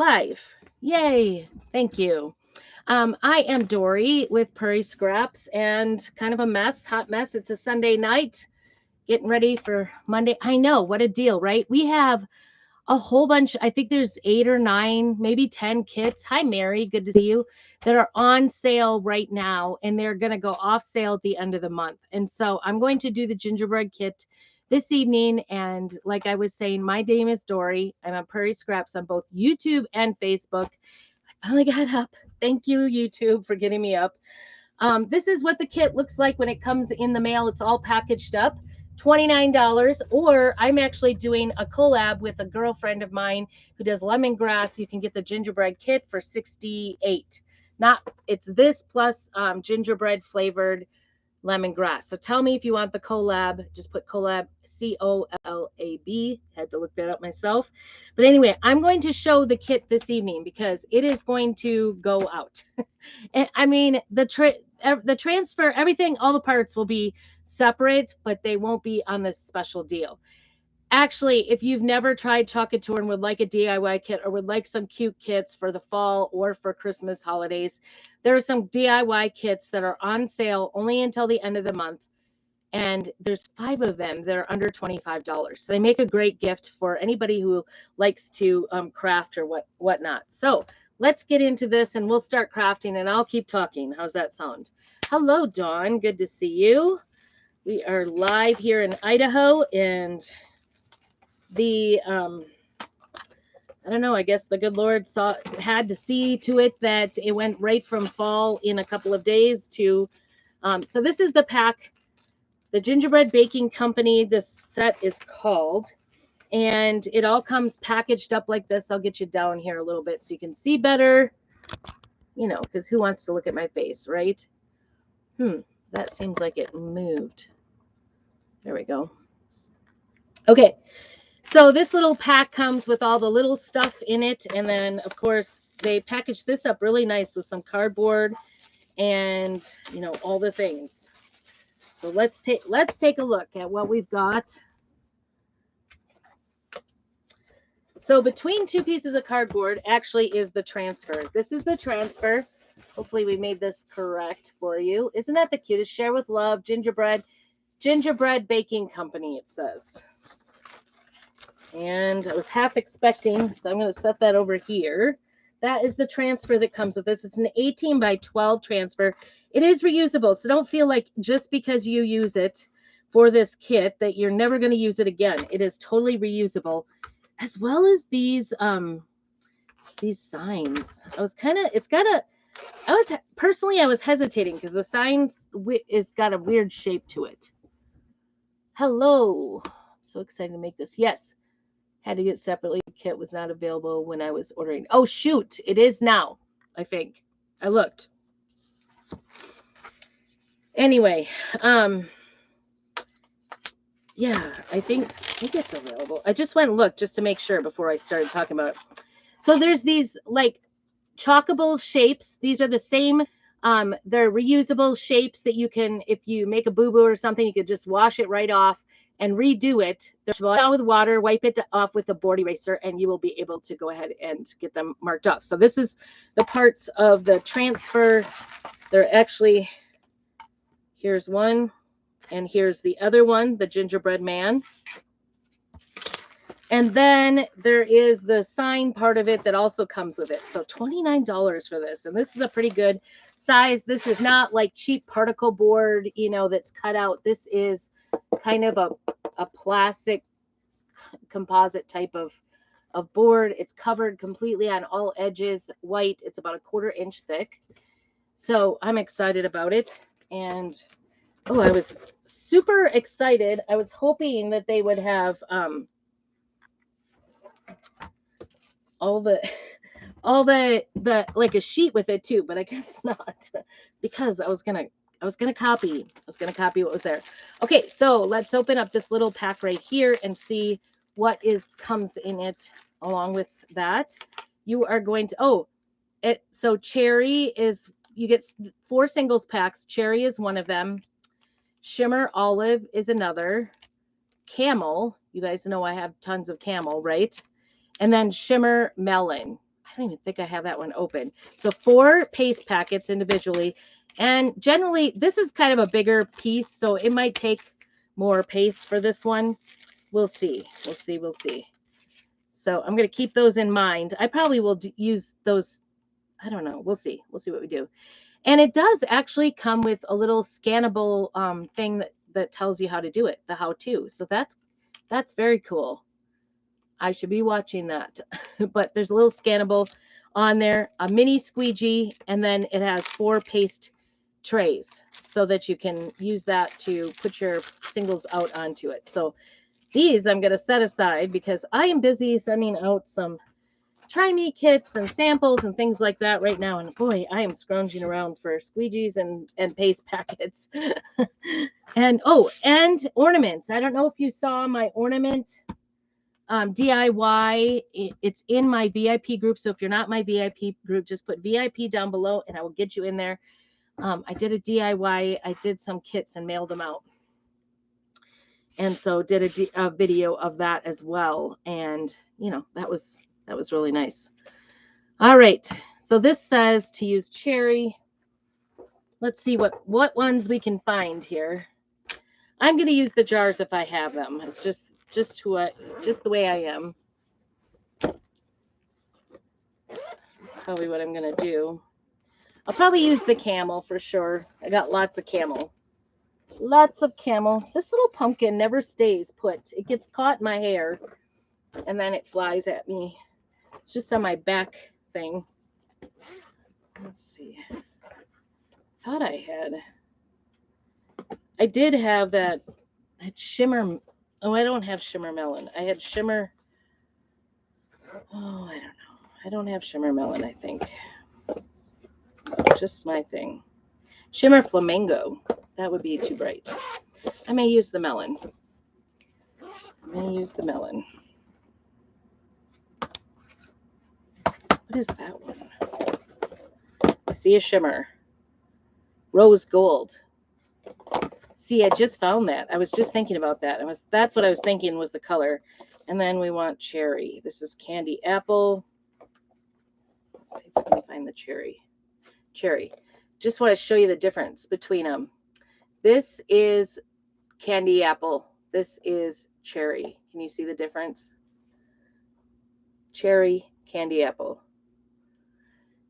Live. Yay. Thank you. I am Dory with Prairie Scraps and kind of a mess, hot mess. It's a Sunday night, getting ready for Monday. I know, what a deal, right? We have a whole bunch. I think there's 8 or 9, maybe 10 kits. Hi, Mary. Good to see you. That are on sale right now, and they're going to go off sale at the end of the month. And so I'm going to do the gingerbread kit this evening. And like I was saying, my name is Dory. I'm on Prairie Scraps on both YouTube and Facebook. I finally got up. Thank you, YouTube, for getting me up. This is what the kit looks like when it comes in the mail. It's all packaged up. $29, or I'm actually doing a collab with a girlfriend of mine who does lemongrass. You can get the gingerbread kit for 68. Not It's this plus gingerbread flavored lemongrass. So tell me if you want the collab. Just put collab, COLAB. Had to look that up myself. But anyway, I'm going to show the kit this evening because it is going to go out. I mean, the transfer, everything, all the parts will be separate, but they won't be on this special deal. Actually, if you've never tried Chocolate Tour and would like a DIY kit or would like some cute kits for the fall or for Christmas holidays, there are some DIY kits that are on sale only until the end of the month. And there's 5 of them that are under $25. So they make a great gift for anybody who likes to craft or whatnot. So let's get into this and we'll start crafting and I'll keep talking. How's that sound? Hello, Dawn. Good to see you. We are live here in Idaho, and the I don't know, I guess the good Lord had to see to it that it went right from fall in a couple of days to so this is the pack, the Gingerbread Baking Company. This set is called, and it all comes packaged up like this. I'll get you down here a little bit so you can see better, because who wants to look at my face, right? That seems like it moved. There we go. Okay, so this little pack comes with all the little stuff in it, and then of course they package this up really nice with some cardboard and all the things. So let's take a look at what we've got. So between 2 pieces of cardboard actually is the transfer. This is the transfer. Hopefully we made this correct for you. Isn't that the cutest? Share with love, Gingerbread Baking Company, it says. And I was half expecting, so I'm going to set that over here. That is the transfer that comes with this. It's an 18 by 12 transfer. It is reusable, so don't feel like just because you use it for this kit that you're never going to use it again. It is totally reusable, as well as these signs. I was hesitating because the signs is got a weird shape to it. Hello. I'm so excited to make this. Yes. Had to get separately. The kit was not available when I was ordering. Oh, shoot. It is now, I think. I looked. Anyway, yeah, I think it's available. I just went and looked just to make sure before I started talking about it. So there's these like chalkable shapes. These are the same. They're reusable shapes that you can, if you make a boo-boo or something, you could just wash it right off and redo it. They're down with water, wipe it off with a board eraser, and you will be able to go ahead and get them marked off. So this is the parts of the transfer. They're actually, here's one, and here's the other one, the gingerbread man. And then there is the sign part of it that also comes with it. So $29 for this. And this is a pretty good size. This is not like cheap particle board, that's cut out. This is kind of a plastic composite type of board. It's covered completely on all edges, white. It's about 1/4 inch thick. So I'm excited about it. And I was super excited. I was hoping that they would have all the like a sheet with it too, but I guess not, because I was gonna copy what was there. Okay, so let's open up this little pack right here and see what comes in it along with that. You are going to so cherry is, you get 4 singles packs. Cherry is one of them. Shimmer olive is another. Camel, you guys know I have tons of camel, right? And then shimmer melon. don't even think I have that one open. So 4 paste packets individually. And generally, this is kind of a bigger piece, so it might take more paste for this one. We'll see. We'll see. We'll see. So I'm going to keep those in mind. I probably will use those. I don't know. We'll see. We'll see what we do. And it does actually come with a little scannable thing that tells you how to do it, the how-to. So that's very cool. I should be watching that. But there's a little scannable on there, a mini squeegee, and then it has 4 paste trays so that you can use that to put your singles out onto it. So these I'm going to set aside because I am busy sending out some try me kits and samples and things like that right now. And boy, I am scrounging around for squeegees and paste packets. And and ornaments. I don't know if you saw my ornament DIY. It's in my VIP group. So if you're not my VIP group, just put VIP down below and I will get you in there. I did a DIY. I did some kits and mailed them out. And so did a video of that as well. And, you know, that was really nice. All right. So this says to use cherry. Let's see what ones we can find here. I'm going to use the jars if I have them. It's just the way I am. Probably what I'm going to do. I'll probably use the camel for sure. I got lots of camel. Lots of camel. This little pumpkin never stays put. It gets caught in my hair and then it flies at me. It's just on my back thing. Let's see. Thought I did have that shimmer. Oh, I don't have shimmer melon. I had shimmer. Oh, I don't know. I don't have shimmer melon, I think. Just my thing. Shimmer flamingo. That would be too bright. I may use the melon. What is that one? I see a shimmer. Rose gold. See, I just found that. I was just thinking about that. That's what I was thinking was the color. And then we want cherry. This is candy apple. Let's see if I can find the cherry. Cherry. Just want to show you the difference between them. This is candy apple. This is cherry. Can you see the difference? Cherry, candy apple.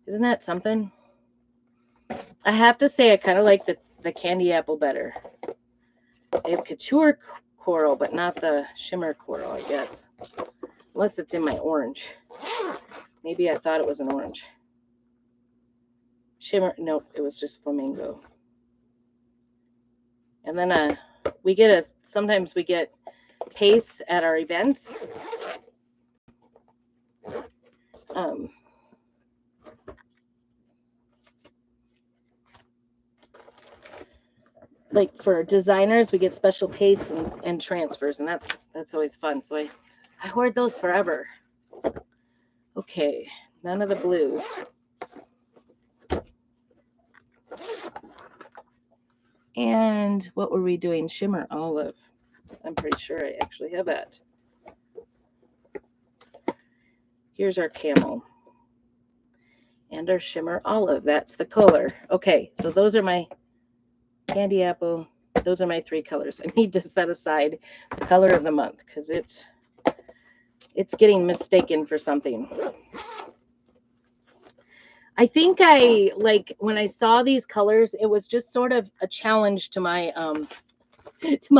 Isn't that something? I have to say I kind of like the candy apple better. I have couture coral, but not the shimmer coral, I guess. Unless it's in my orange. Maybe I thought it was an orange. Shimmer, nope, it was just flamingo. And then sometimes we get pastes at our events. Like for designers, we get special pastes and transfers, and that's always fun. So I hoard those forever. Okay, none of the blues. And what were we doing? Shimmer olive. I'm pretty sure I actually have that. Here's our camel. And our shimmer olive. That's the color. Okay, so those are my candy apple. Those are my 3 colors. I need to set aside the color of the month because it's getting mistaken for something. I think when I saw these colors, it was just sort of a challenge to my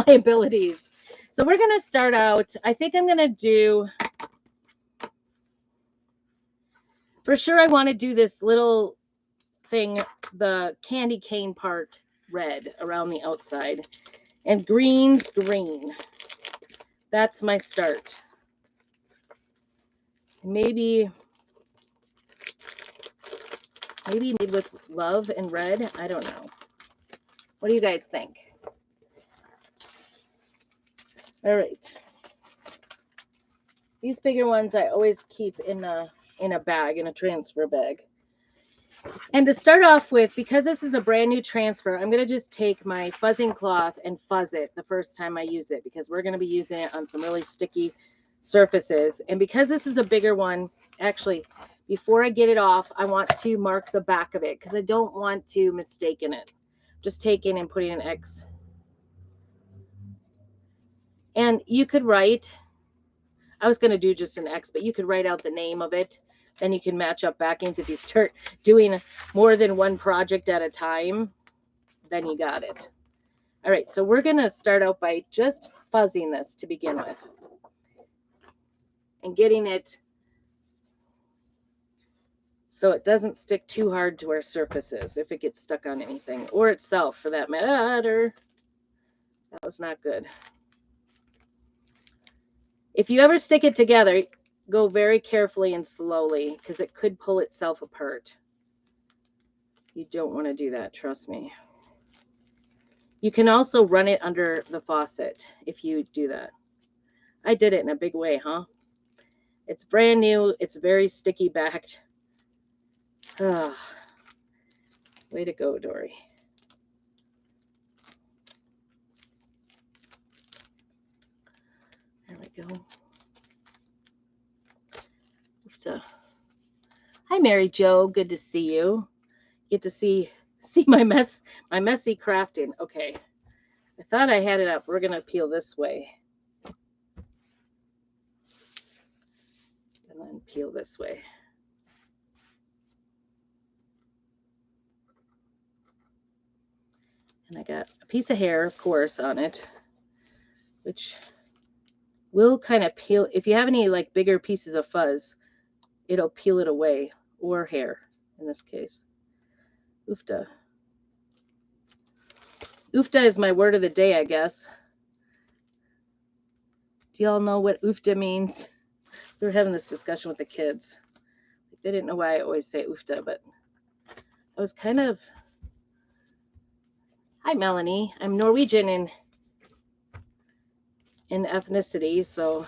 abilities. So we're gonna start out. I think I'm gonna do, for sure I want to do this little thing, the candy cane part red around the outside. And green's green. That's my start. Maybe made with love and red. I don't know. What do you guys think? All right. These bigger ones I always keep in a bag, in a transfer bag. And to start off with, because this is a brand new transfer, I'm going to just take my fuzzing cloth and fuzz it the first time I use it, because we're going to be using it on some really sticky surfaces. And because this is a bigger one, actually, before I get it off, I want to mark the back of it because I don't want to mistake in it. Just taking and putting an X. And you could write, I was going to do just an X, but you could write out the name of it. Then you can match up backings. If you start doing more than one project at a time, then you got it. All right, so we're going to start out by just fuzzing this to begin with. And getting it so it doesn't stick too hard to our surfaces if it gets stuck on anything, or itself for that matter. That was not good. If you ever stick it together, go very carefully and slowly because it could pull itself apart. You don't want to do that, trust me. You can also run it under the faucet if you do that. I did it in a big way, huh? It's brand new. It's very sticky backed. Ah, way to go, Dory. There we go. Hi, Mary Jo. Good to see you. Get to see my messy crafting. Okay. I thought I had it up. We're going to peel this way. And then peel this way. And I got a piece of hair, of course, on it, which will kind of peel. If you have any like bigger pieces of fuzz, it'll peel it away, or hair in this case. Oofta. Oofta is my word of the day, I guess. Do y'all know what oofta means? We were having this discussion with the kids. They didn't know why I always say oofta, but I was kind of... Hi, Melanie. I'm Norwegian in ethnicity, so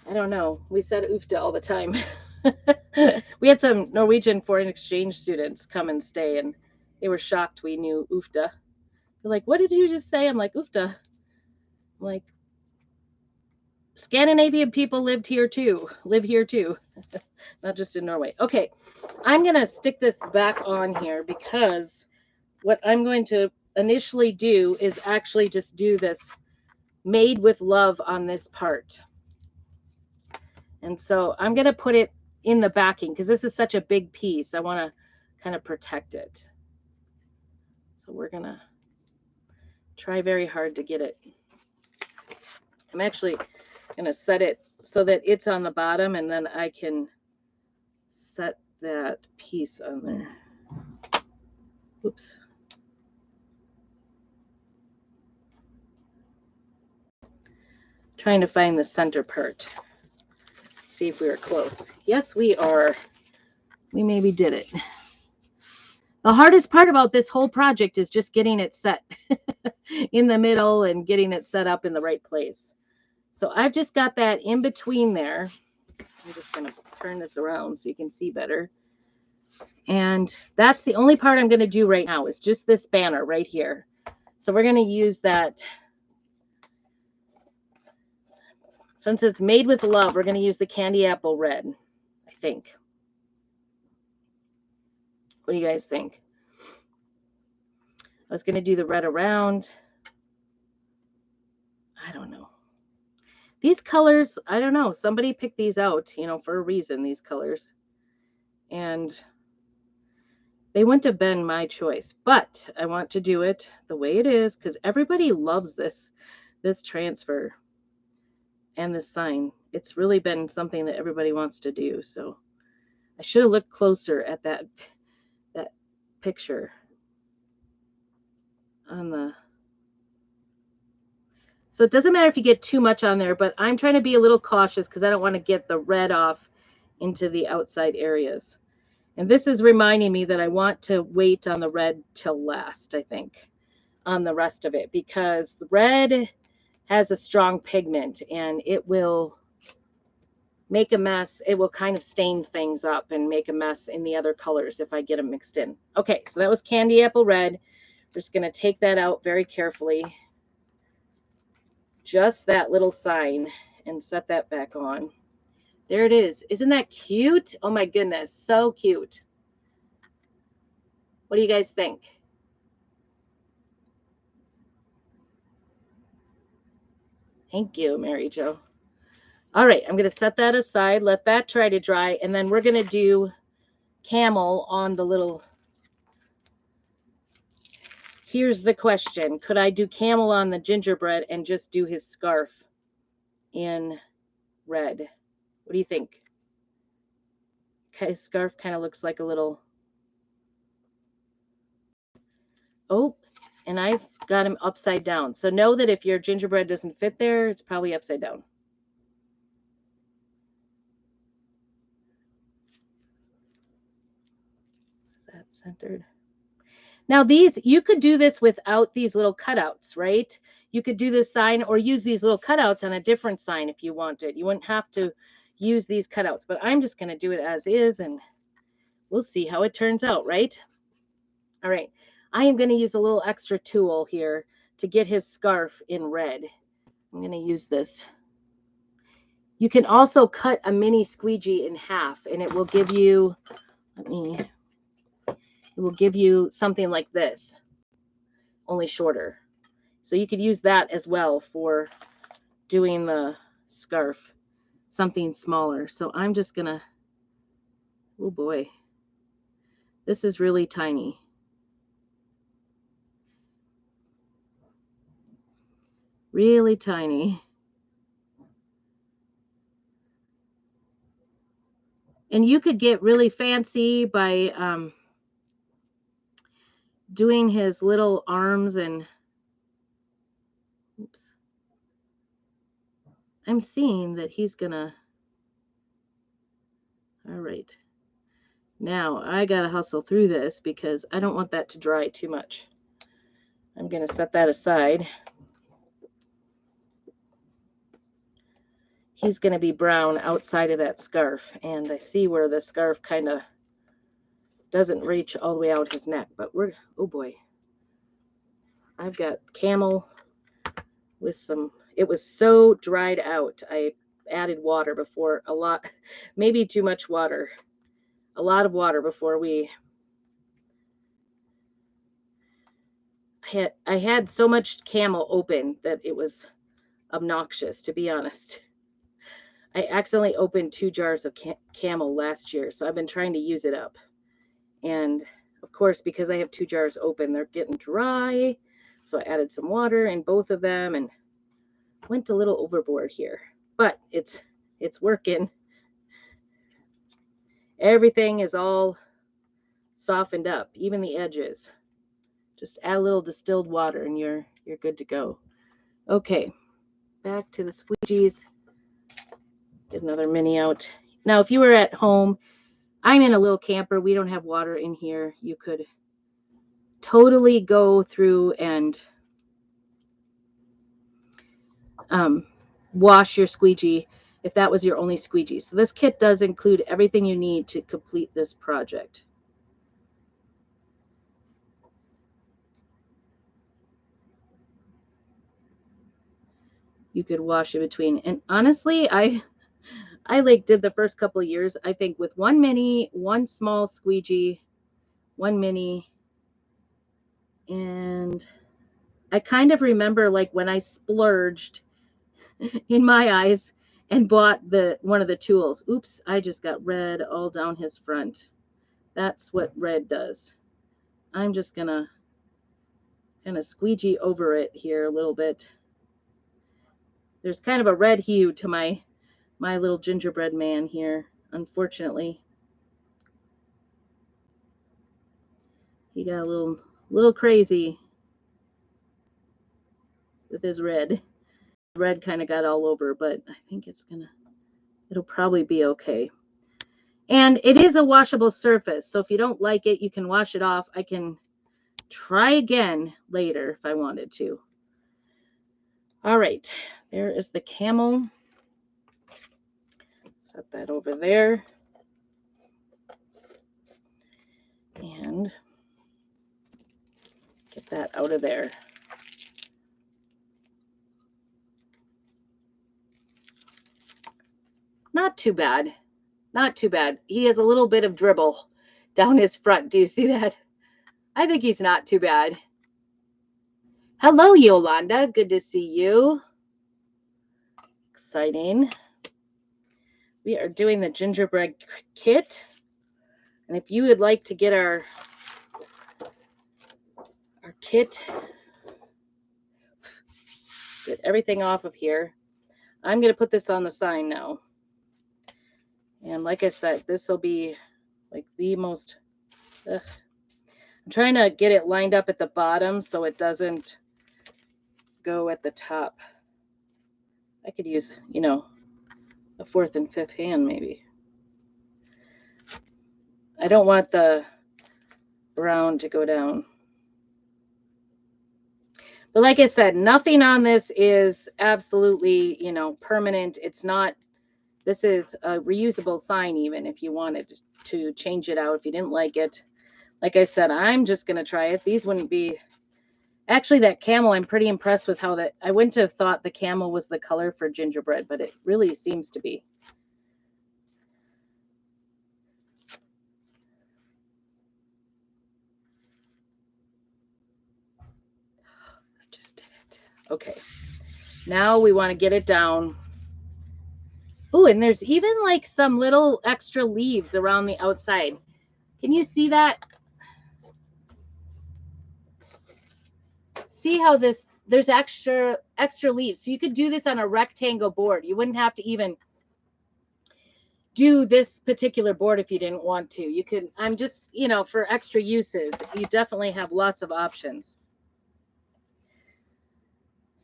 I don't know. We said oofta all the time. We had some Norwegian foreign exchange students come and stay, and they were shocked we knew oofta. They're like, what did you just say? I'm like, oofta. I'm like, Scandinavian people live here too, not just in Norway. Okay, I'm going to stick this back on here because what I'm going to initially do is actually just do this made with love on this part. And so I'm going to put it in the backing because this is such a big piece. I want to kind of protect it. So we're going to try very hard to get it. I'm actually going to set it so that it's on the bottom, and then I can set that piece on there. Oops. Trying to find the center part. See if we were close. Yes, we are. We maybe did it. The hardest part about this whole project is just getting it set in the middle and getting it set up in the right place. So I've just got that in between there. I'm just going to turn this around so you can see better. And that's the only part I'm going to do right now is just this banner right here. So we're going to use that. Since it's made with love, we're going to use the candy apple red, I think. What do you guys think? I was going to do the red around. I don't know. These colors, I don't know. Somebody picked these out, you know, for a reason, these colors. And they wouldn't have been my choice. But I want to do it the way it is because everybody loves this transfer and this sign. It's really been something that everybody wants to do. So I should have looked closer at that picture on the... So it doesn't matter if you get too much on there, but I'm trying to be a little cautious because I don't want to get the red off into the outside areas. And this is reminding me that I want to wait on the red till last, I think, on the rest of it, because the red has a strong pigment and it will make a mess. It will kind of stain things up and make a mess in the other colors if I get them mixed in. Okay, so that was candy apple red. We're just going to take that out very carefully. Just that little sign. and set that back on. There it is. Isn't that cute? Oh my goodness, so cute. What do you guys think? Thank you, Mary Jo. All right, I'm going to set that aside, let that try to dry, and then we're going to do camel on the little. Here's the question. Could I do camel on the gingerbread and just do his scarf in red? What do you think? His scarf kind of looks like a little. Oh, and I've got him upside down. So know that if your gingerbread doesn't fit there, it's probably upside down. Is that centered? Now these, you could do this without these little cutouts, right? You could do this sign or use these little cutouts on a different sign if you wanted. You wouldn't have to use these cutouts, but I'm just going to do it as is and we'll see how it turns out, right? All right. I am going to use a little extra tool here to get his scarf in red. I'm going to use this. You can also cut a mini squeegee in half and it will give you, it will give you something like this, only shorter. So you could use that as well for doing the scarf, something smaller. So I'm just going to, oh boy, this is really tiny. Really tiny. And you could get really fancy by doing his little arms and, oops. I'm seeing that he's gonna, all right. Now I gotta hustle through this because I don't want that to dry too much. I'm gonna set that aside. He's gonna be brown outside of that scarf, and I see where the scarf kind of doesn't reach all the way out his neck, but we're, oh boy. I've got camel with some, it was so dried out. I added water before, a lot, maybe too much water, a lot of water before we, I had so much camel open that it was obnoxious, to be honest. I accidentally opened 2 jars of camel last year, so I've been trying to use it up. And of course, because I have 2 jars open, they're getting dry. So I added some water in both of them and went a little overboard here, but it's working. Everything is all softened up, even the edges. Just add a little distilled water and you're good to go. Okay, back to the squeegees. Get another mini out. Now, if you were at home, I'm in a little camper. We don't have water in here. You could totally go through and wash your squeegee if that was your only squeegee. So this kit does include everything you need to complete this project. You could wash in between. And honestly, I like did the first couple of years, I think, with one mini, one small squeegee, one mini. And I kind of remember like when I splurged in my eyes and bought one of the tools. Oops, I just got red all down his front. That's what red does. I'm just gonna kind of squeegee over it here a little bit. There's kind of a red hue to my little gingerbread man here, unfortunately. He got a little crazy with his red. Red kind of got all over, but I think it'll probably be okay. And it is a washable surface, so if you don't like it, you can wash it off. I can try again later if I wanted to. All right, there is the camel. Set that over there. And get that out of there. not too bad. Not too bad. He has a little bit of dribble down his front. Do you see that? I think he's not too bad. Hello, Yolanda. Good to see you. Exciting. We are doing the gingerbread kit. And if you would like to get our kit, get everything off of here, I'm going to put this on the sign now. And like I said, this will be like the most, I'm trying to get it lined up at the bottom so it doesn't go at the top. I could use, a fourth and fifth hand maybe. I don't want the brown to go down. But like I said, nothing on this is absolutely, permanent. It's not, this is a reusable sign even if you wanted to change it out, if you didn't like it. Like I said, I'm just going to try it. These wouldn't be, actually that camel, I'm pretty impressed with how that, I wouldn't have thought the camel was the color for gingerbread, but it really seems to be. I just did it. Okay. Now we want to get it down. Oh, and there's even like some little extra leaves around the outside. Can you see that? See how there's extra leaves. So you could do this on a rectangle board. You wouldn't have to even do this particular board if you didn't want to. You could, I'm just, for extra uses, you definitely have lots of options.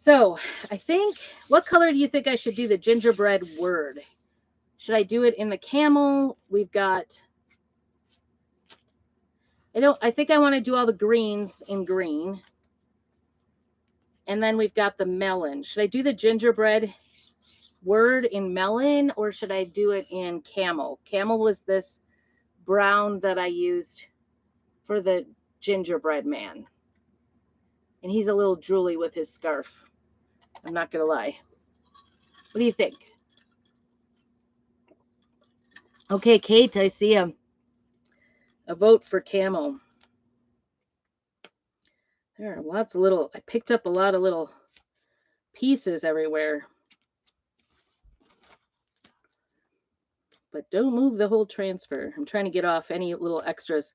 So I think, what color do you think I should do the gingerbread word? Should I do it in the camel? We've got, I think I want to do all the greens in green. And then we've got the melon. Should I do the gingerbread word in melon or should I do it in camel? Camel was this brown that I used for the gingerbread man. And he's a little drooly with his scarf. I'm not going to lie. What do you think? Okay, Kate, I see a vote for camel. There are lots of little, I picked up a lot of little pieces everywhere. But don't move the whole transfer. I'm trying to get off any little extras.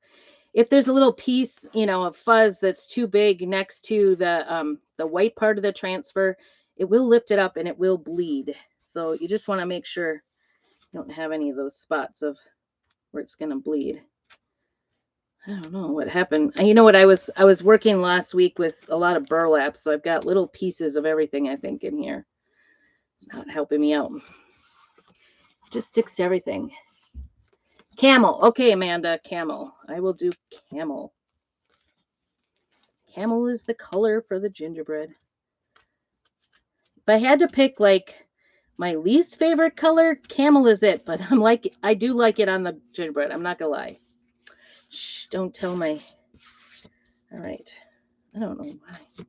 If there's a little piece, of fuzz that's too big next to the white part of the transfer, it will lift it up and it will bleed. So you just want to make sure you don't have any of those spots of where it's going to bleed. I don't know what happened. You know what? I was working last week with a lot of burlap, so I've got little pieces of everything, I think, in here. It's not helping me out. It just sticks to everything. Camel. Okay, Amanda, camel. I will do camel. Camel is the color for the gingerbread. If I had to pick like my least favorite color, camel is it, but I do like it on the gingerbread. I'm not gonna lie. Shh, don't tell my. All right. I don't know why.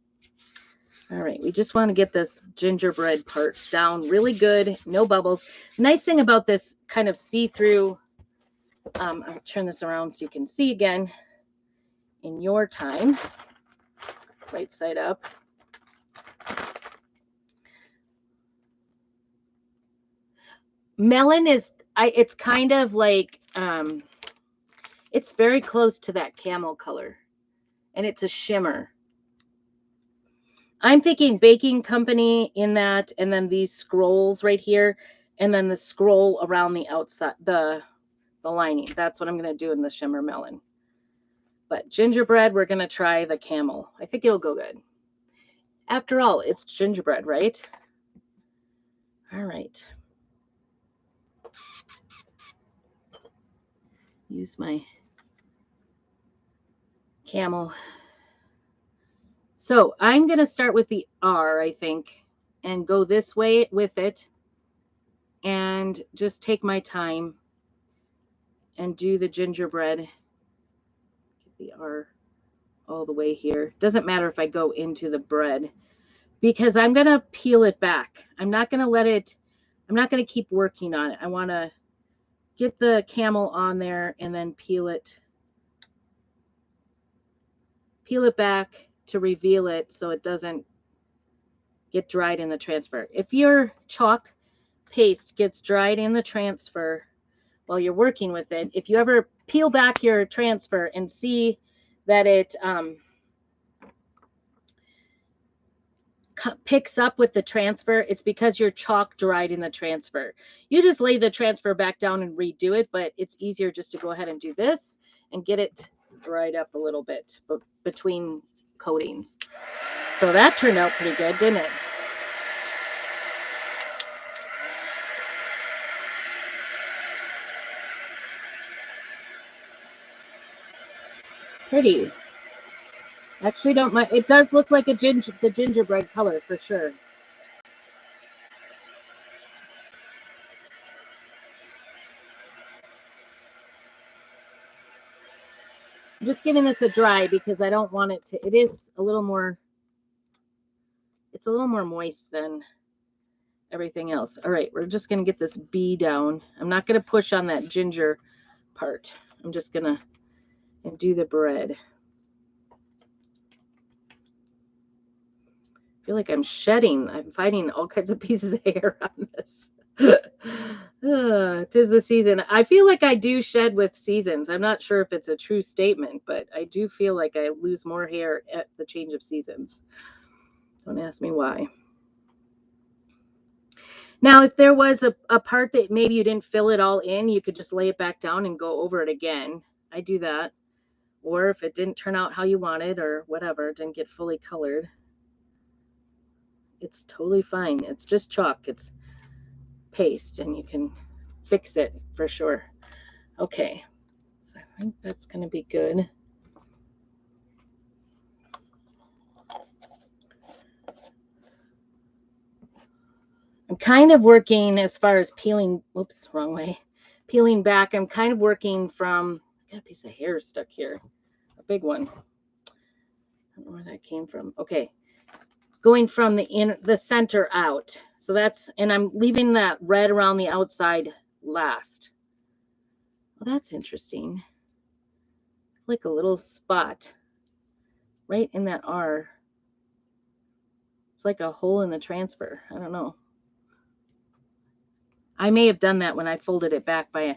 All right, we just want to get this gingerbread part down really good, no bubbles. Nice thing about this kind of see-through, I'll turn this around so you can see again in your time. Right side up. Melon is, it's kind of like, it's very close to that camel color, and it's a shimmer. I'm thinking baking company in that, and then these scrolls right here, and then the scroll around the outside, the lining. That's what I'm going to do in the shimmer melon. But gingerbread, we're going to try the camel. I think it'll go good. After all, it's gingerbread, right? All right. Use my camel. So I'm going to start with the R, I think, and go this way with it and just take my time and do the gingerbread. Get the R all the way here. Doesn't matter if I go into the bread because I'm going to peel it back. I'm not going to let it I'm not going to keep working on it. I want to get the camel on there and then peel it back to reveal it so it doesn't get dried in the transfer. If your chalk paste gets dried in the transfer while you're working with it, if you ever peel back your transfer and see that it picks up with the transfer, it's because your chalk dried in the transfer. You just lay the transfer back down and redo it, but it's easier just to go ahead and do this and get it dried up a little bit between coatings. So that turned out pretty good, didn't it? Pretty. Actually, don't mind. It does look like the gingerbread color for sure. I'm just giving this a dry because I don't want it to. It is a little more. It's a little more moist than everything else. All right, we're just gonna get this bee down. I'm not gonna push on that ginger part. I'm just gonna do the bread. I feel like I'm shedding. I'm finding all kinds of pieces of hair on this. 'Tis the season. I feel like I do shed with seasons. I'm not sure if it's a true statement, but I do feel like I lose more hair at the change of seasons. Don't ask me why. Now, if there was a part that maybe you didn't fill it all in, you could just lay it back down and go over it again. I do that. Or if it didn't turn out how you wanted or whatever, didn't get fully colored, it's totally fine. It's just chalk. It's paste and you can fix it for sure. Okay, so I think that's going to be good. I'm kind of working as far as peeling, whoops, wrong way. Peeling back, I'm kind of working from, I got a piece of hair stuck here, a big one. I don't know where that came from. Okay, going from the center out. So that's, and I'm leaving that red around the outside last. Well, that's interesting. Like a little spot right in that R. It's like a hole in the transfer. I don't know. I may have done that when I folded it back by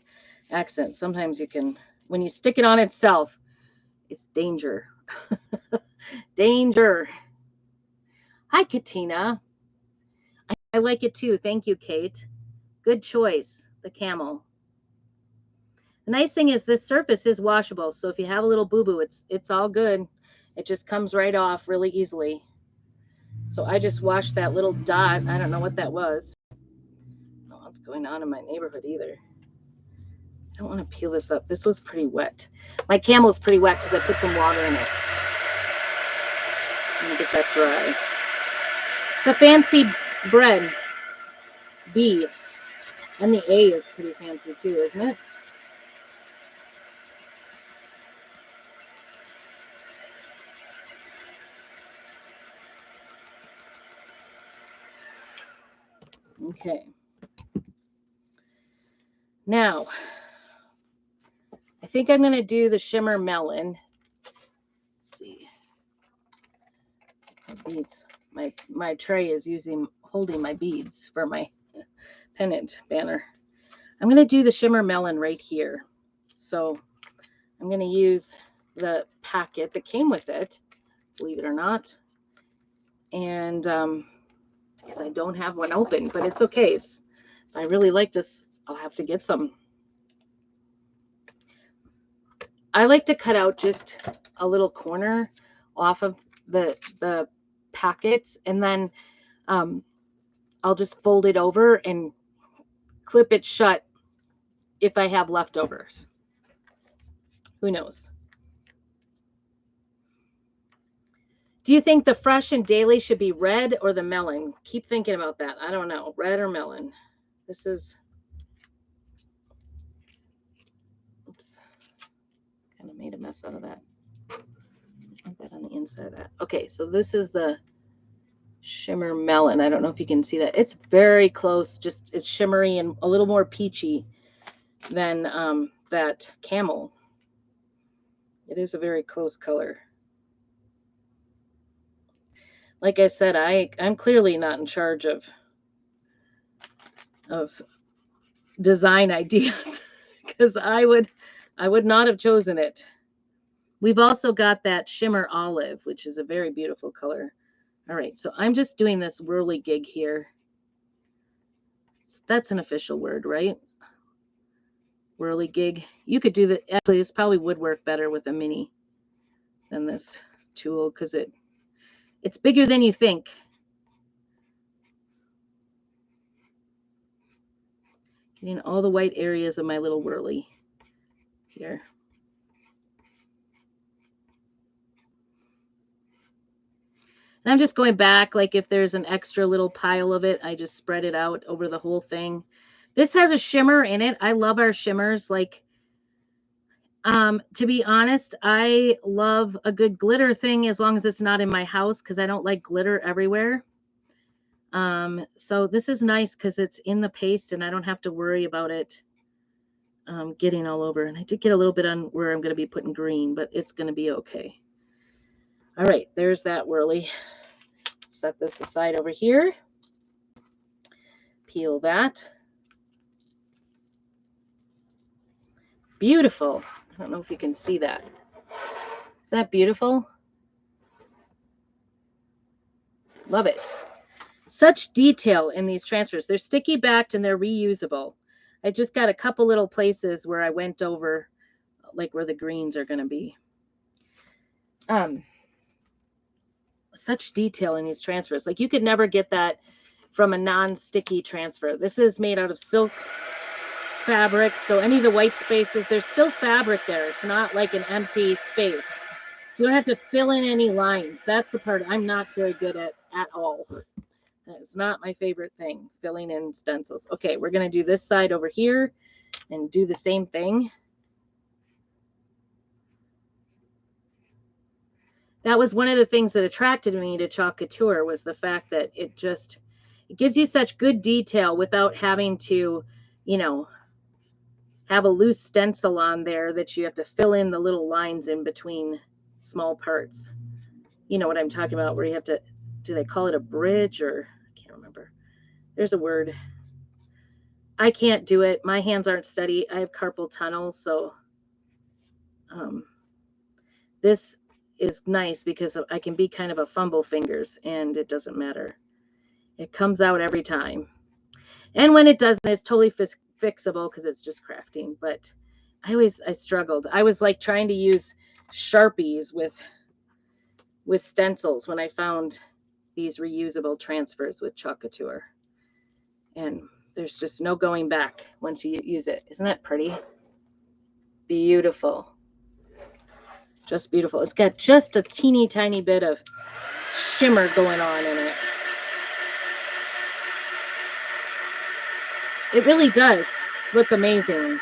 accident. Sometimes you can, when you stick it on itself, it's danger. Danger. Hi, Katina. I like it too. Thank you, Kate. Good choice, the camel. The nice thing is this surface is washable, so if you have a little boo-boo, it's all good. It just comes right off really easily. So I just washed that little dot. I don't know what that was. I don't know what's going on in my neighborhood either. I don't want to peel this up. This was pretty wet. My camel is pretty wet because I put some water in it. I'm gonna get that dry. It's a fancy bread. B. And the A is pretty fancy too, isn't it? Okay. Now, I think I'm going to do the shimmer melon. Let's see. My beads. My tray is holding my beads for my pennant banner. I'm going to do the shimmer melon right here. So I'm going to use the packet that came with it, believe it or not. And because I don't have one open, but it's okay. If I really like this, I'll have to get some. I like to cut out just a little corner off of the packets, and then I'll just fold it over and clip it shut if I have leftovers. Who knows? Do you think the fresh and daily should be red or the melon? Keep thinking about that. I don't know. Red or melon? This is, oops, kind of made a mess out of that. Put that on the inside of that. Okay, so this is the Shimmer Melon. I don't know if you can see that. It's very close. Just it's shimmery and a little more peachy than that Camel. It is a very close color. Like I said, I'm clearly not in charge of design ideas because I would not have chosen it. We've also got that Shimmer Olive, which is a very beautiful color. All right, so I'm just doing this whirligig here. That's an official word, right? Whirligig. You could do that. Actually, this probably would work better with a mini than this tool because it's bigger than you think. Getting all the white areas of my little whirly here. And I'm just going back, like if there's an extra little pile of it, I just spread it out over the whole thing. This has a shimmer in it. I love our shimmers. Like, to be honest, I love a good glitter thing as long as it's not in my house because I don't like glitter everywhere. So this is nice because it's in the paste and I don't have to worry about it getting all over. And I did get a little bit on where I'm going to be putting green, but it's going to be okay. All right, there's that whirly. Set this aside over here. Peel that. Beautiful. I don't know if you can see that. Is that beautiful? Love it. Such detail in these transfers. They're sticky backed and they're reusable. I just got a couple little places where I went over, like where the greens are going to be. Such detail in these transfers. Like you could never get that from a non-sticky transfer. This is made out of silk fabric, so any of the white spaces, there's still fabric there. It's not like an empty space. So you don't have to fill in any lines. That's the part I'm not very good at all. That's not my favorite thing, filling in stencils. Okay, we're going to do this side over here and do the same thing. That was one of the things that attracted me to Chalk Couture was the fact that it gives you such good detail without having to, have a loose stencil on there that you have to fill in the little lines in between small parts. You know what I'm talking about, where you have to, do they call it a bridge or I can't remember. There's a word. I can't do it. My hands aren't steady. I have carpal tunnel, so this is nice because I can be kind of a fumble fingers and it doesn't matter. It comes out every time. And when it doesn't, it's totally fixable because it's just crafting. But I struggled. I was like trying to use Sharpies with stencils when I found these reusable transfers with Chalk Couture. And there's just no going back once you use it. Isn't that pretty? Beautiful. Just beautiful. It's got just a teeny tiny bit of shimmer going on in it. It really does look amazing.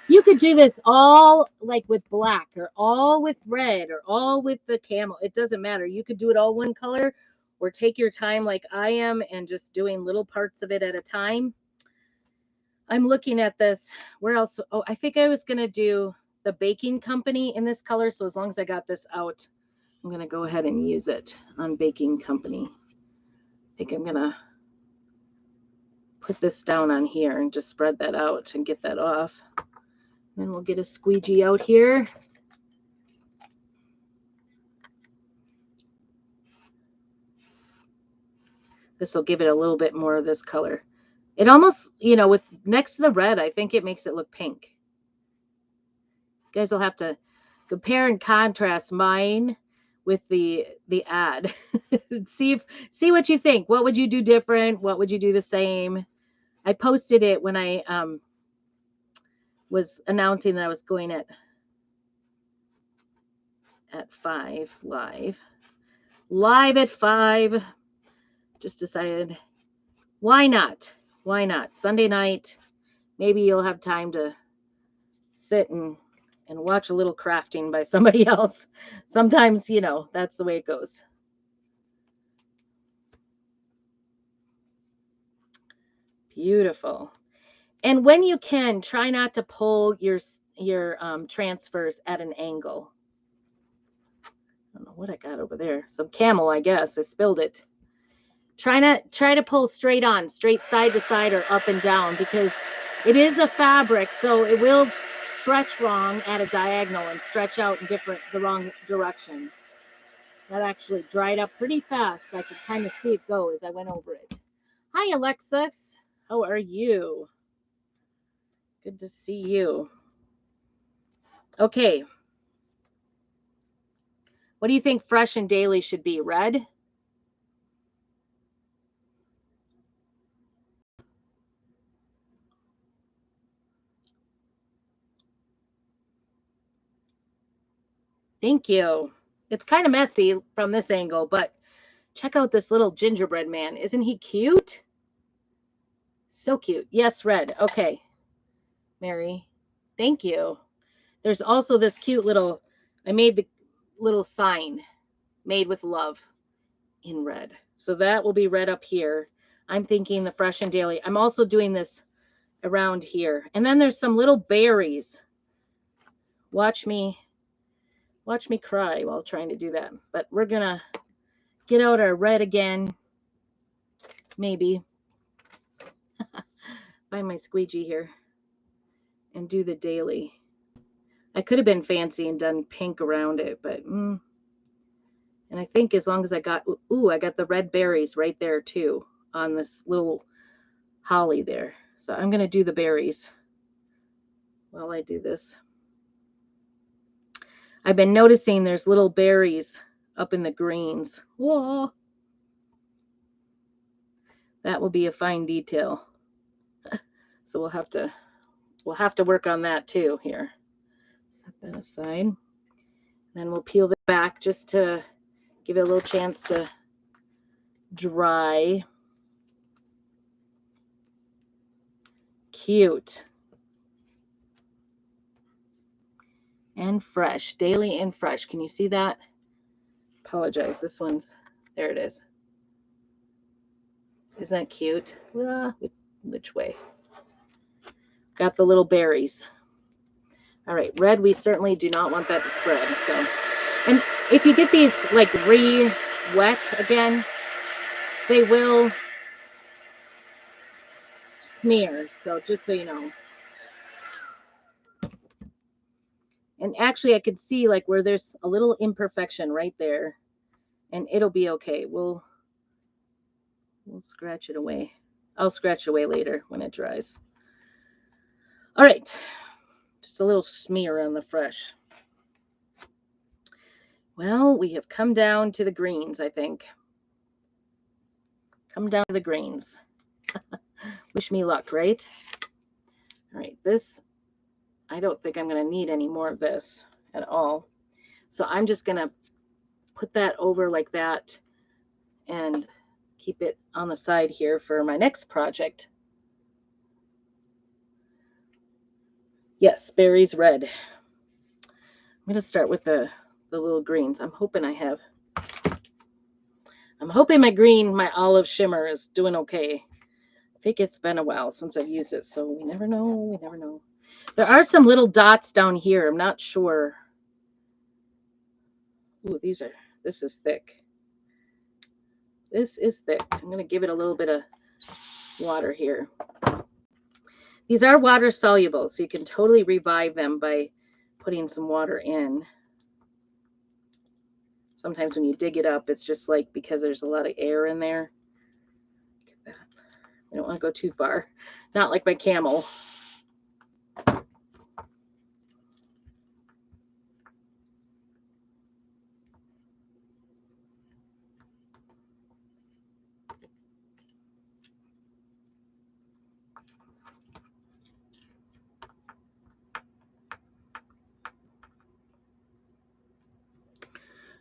You could do this all like with black or all with red or all with the camel. It doesn't matter. You could do it all one color or take your time like I am and just doing little parts of it at a time. I'm looking at this. Where else? Oh, I think I was going to do the Baking Company in this color. So as long as I got this out, I'm going to go ahead and use it on Baking Company. I think I'm going to put this down on here and just spread that out and get that off. Then we'll get a squeegee out here. This will give it a little bit more of this color. It almost, with next to the red, I think it makes it look pink. You guys will have to compare and contrast mine with the ad. see what you think. What would you do different? What would you do the same? I posted it when I was announcing that I was going at 5 live at 5. Just decided, why not Sunday night? Maybe you'll have time to sit and and watch a little crafting by somebody else. Sometimes, that's the way it goes. Beautiful. And when you can, try not to pull your transfers at an angle. I don't know what I got over there. Some camel, I guess. I spilled it. Try to pull straight on, straight side to side or up and down, because it is a fabric, so it will stretch wrong at a diagonal and stretch out in the wrong direction. That actually dried up pretty fast. I could kind of see it go as I went over it. Hi, Alexis. How are you? Good to see you. Okay. What do you think fresh and daily should be? Red? Thank you. It's kind of messy from this angle, but check out this little gingerbread man. Isn't he cute? So cute. Yes, red. Okay. Mary, thank you. There's also this cute little, I made the little sign made with love in red. So that will be red up here. I'm thinking the fresh and daily. I'm also doing this around here. And then there's some little berries. Watch me cry while trying to do that. But we're going to get out our red again. Maybe. Find my squeegee here. And do the daily. I could have been fancy and done pink around it, but and I think as long as I got I got the red berries right there too on this little holly there. So I'm going to do the berries while I do this. I've been noticing there's little berries up in the greens. Whoa. That will be a fine detail. So we'll have to work on that too here. Set that aside. Then we'll peel it back just to give it a little chance to dry. Cute. And fresh. Daily and fresh. Can you see that? Apologize. This one's, there it is. Isn't that cute? Which way? Got the little berries. All right, red, we certainly do not want that to spread. So, and if you get these like re-wet again, they will smear. So just so you know. And actually I could see like where there's a little imperfection right there, and it'll be okay. We'll scratch it away. I'll scratch it away later when it dries. All right, just a little smear on the fresh. Well, we have come down to the greens, I think. Come down to the greens. Wish me luck, right? All right, this, I don't think I'm going to need any more of this at all. So I'm just going to put that over like that and keep it on the side here for my next project. Yes, berries red. I'm going to start with the little greens. I'm hoping my olive shimmer is doing okay. I think it's been a while since I've used it, so we never know. We never know. There are some little dots down here. I'm not sure. Ooh, this is thick. This is thick. I'm going to give it a little bit of water here. These are water soluble, so you can totally revive them by putting some water in. Sometimes when you dig it up, it's just like because there's a lot of air in there. Look at that. I don't want to go too far. Not like my camel.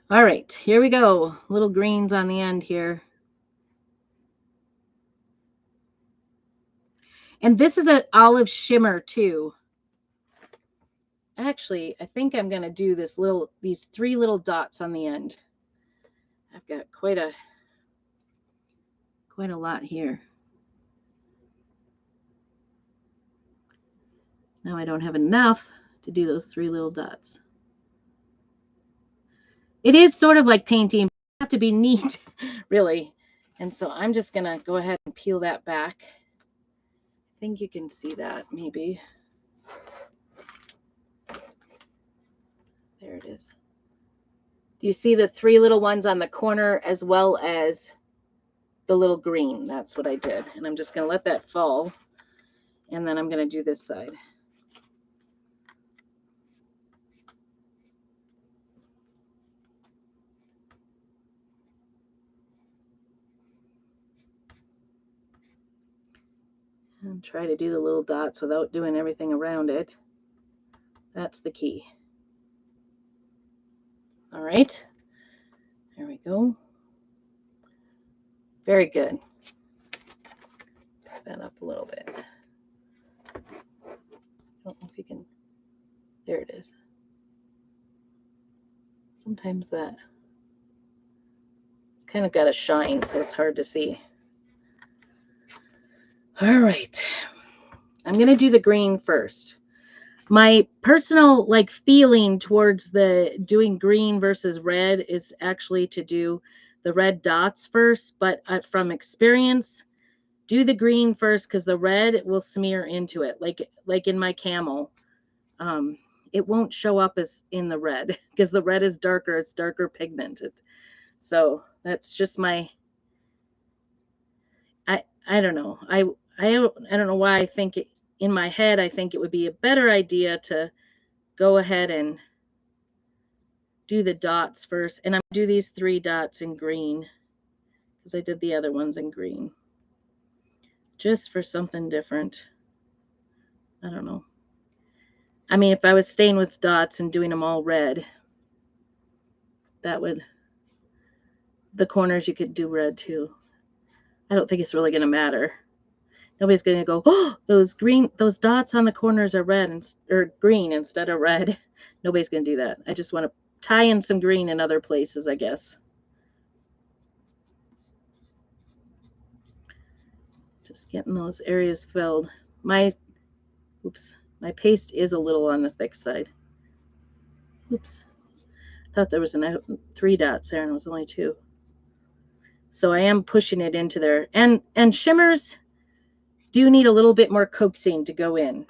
All right, here we go. Little greens on the end here. And this is an olive shimmer too. Actually, I think I'm going to do these 3 little dots on the end. I've got quite a lot here. Now I don't have enough to do those 3 little dots. It is sort of like painting, but you have to be neat, really. And so I'm just going to go ahead and peel that back. I think you can see that, maybe. There it is. Do you see the 3 little ones on the corner as well as the little green? That's what I did. And I'm just going to let that fall. And then I'm going to do this side. And try to do the little dots without doing everything around it. That's the key. All right. There we go. Very good. Pick that up a little bit. I don't know if you can. There it is. Sometimes that it's kind of got a shine, so it's hard to see. All right. I'm going to do the green first. My personal feeling towards the doing green versus red is actually to do the red dots first, but from experience, do the green first because the red will smear into it, like in my camel. It won't show up as in the red because the red is darker. It's darker pigmented. So that's just my. I don't know. I don't know why I think it, in my head I think it would be a better idea to go ahead and do the dots first, and I'm gonna do these 3 dots in green because I did the other ones in green just for something different. I don't know. I mean, if I was staying with dots and doing them all red, that would, the corners you could do red too. I don't think it's really going to matter. Nobody's going to go, oh, those dots on the corners are red or green instead of red. Nobody's going to do that. I just want to tie in some green in other places, I guess. Just getting those areas filled. My paste is a little on the thick side. Oops. I thought there was 3 dots there and it was only 2. So I am pushing it into there. And shimmers do need a little bit more coaxing to go in.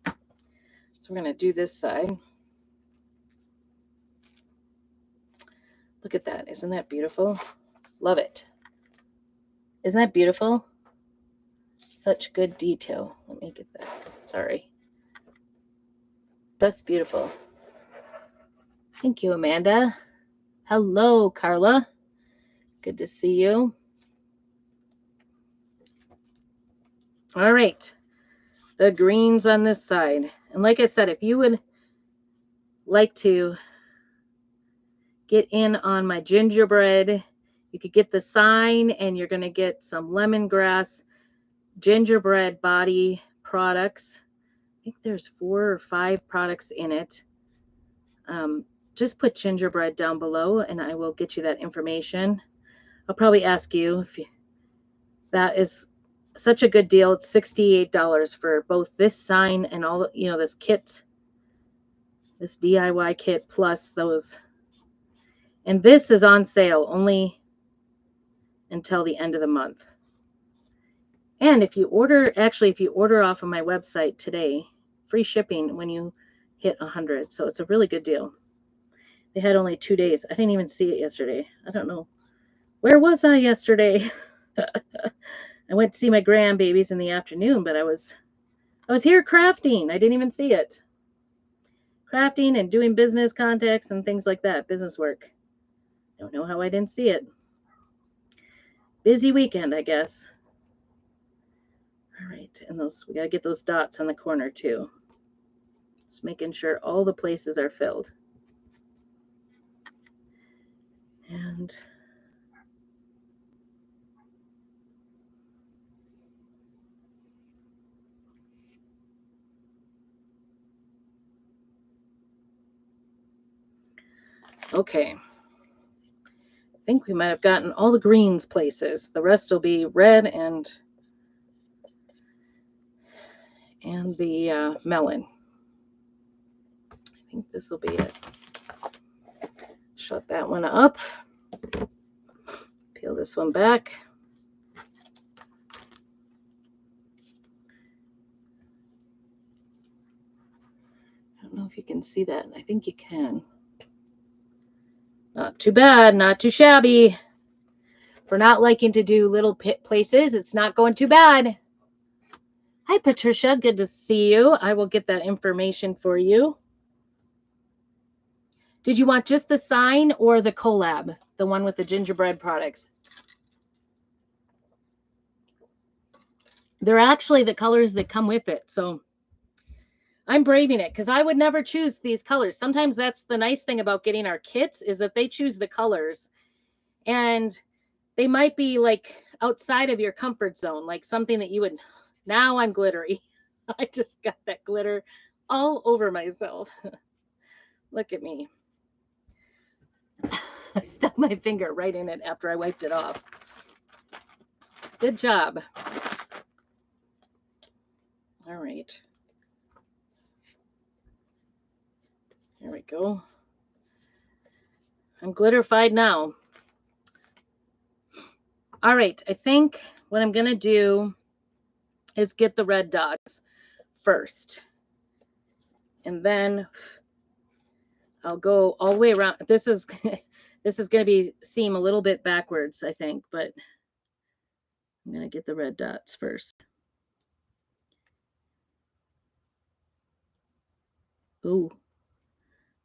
So we're going to do this side. Look at that. Isn't that beautiful? Love it. Isn't that beautiful? Such good detail. Let me get that. Sorry. That's beautiful. Thank you, Amanda. Hello, Carla. Good to see you. All right. The greens on this side. And like I said, if you would like to get in on my gingerbread, you could get the sign, and you're going to get some lemongrass gingerbread body products. I think there's 4 or 5 products in it. Just put gingerbread down below and I will get you that information. I'll probably ask you if that is such a good deal. It's $68 for both this sign and all, this kit, this DIY kit plus those. And this is on sale only until the end of the month. And if you order off of my website today, free shipping when you hit 100. So it's a really good deal. They had only 2 days. I didn't even see it yesterday. I don't know. Where was I yesterday? I went to see my grandbabies in the afternoon, but I was here crafting. I didn't even see it. Crafting and doing business contacts and things like that, business work. Don't know how I didn't see it. Busy weekend, I guess. All right, and we got to get those dots on the corner too. Just making sure all the places are filled. And Okay. I think we might have gotten all the greens places. The rest will be red and the melon. I think this will be it. Shut that one up. Peel this one back. I don't know if you can see that. I think you can. Not too bad, not too shabby. For not liking to do little places, it's not going too bad. Hi, Patricia. Good to see you. I will get that information for you. Did you want just the sign or the collab, the one with the gingerbread products? They're actually the colors that come with it. So I'm braving it because I would never choose these colors. Sometimes that's the nice thing about getting our kits is that they choose the colors. And they might be like outside of your comfort zone, like something that you would. Now I'm glittery. I just got that glitter all over myself. Look at me. I stuck my finger right in it after I wiped it off. Good job. All right. Here we go. I'm glitterified now. All right. I think what I'm going to do is get the red dots first. And then I'll go all the way around. This is going to seem a little bit backwards, I think, but I'm going to get the red dots first. Ooh,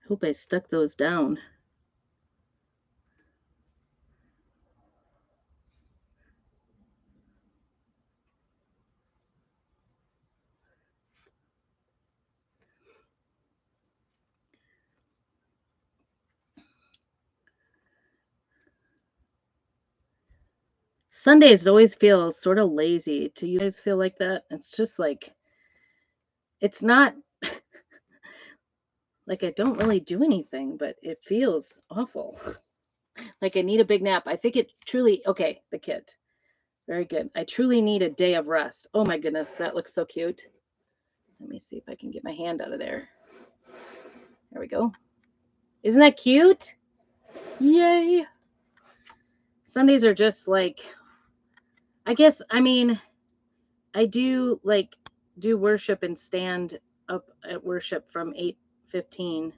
hope I stuck those down. Sundays always feel sort of lazy. Do you guys feel like that? It's just like, it's not like I don't really do anything, but it feels awful. Like I need a big nap. I think it truly, okay, the kit. Very good. I truly need a day of rest. Oh my goodness, that looks so cute. Let me see if I can get my hand out of there. There we go. Isn't that cute? Yay. Sundays are just like, I guess, I mean, I do like do worship and stand up at worship from 8:15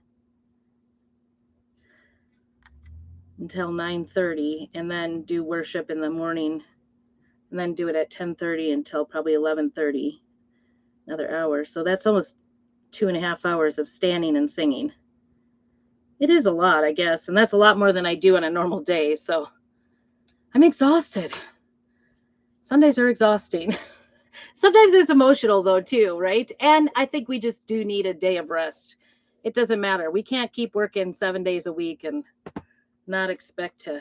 until 9:30 and then do worship in the morning and then do it at 10:30 until probably 11:30, another hour. So that's almost 2.5 hours of standing and singing. It is a lot, I guess, and that's a lot more than I do on a normal day. So I'm exhausted. Sundays are exhausting. Sometimes it's emotional though too, right? And I think we just do need a day of rest. It doesn't matter. We can't keep working 7 days a week and not expect to